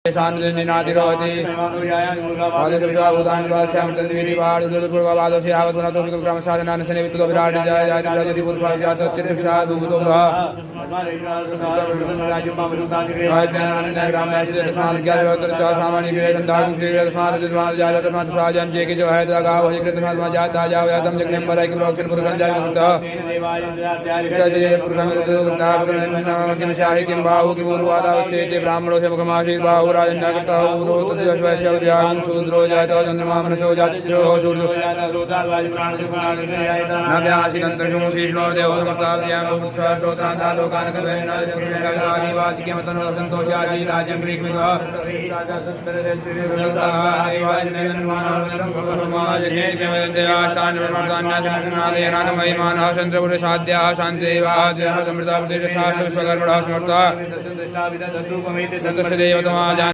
शान्तिनादिरोति ब्राह्मणों से मुखमाशी बाहु राजन्नाकर्ता पूर्व तद्वैश्यव्यां शूद्रो जातो चन्द्रमा मनसो जातिरो शूद्रो नव्यासिकन्तर्षो शीर्णो देवो समताव्यां मुक्षाश्रोतान्ता लोकानकवेनादिवाचिकेमतनो सन्तोषादि राज्यं ग्रीष्मितो चन्द्रपुरसाद्याः शान्तिदेवाः समृता प्रदेशशास्त्रविश्वकर्मणः समर्था देवतमा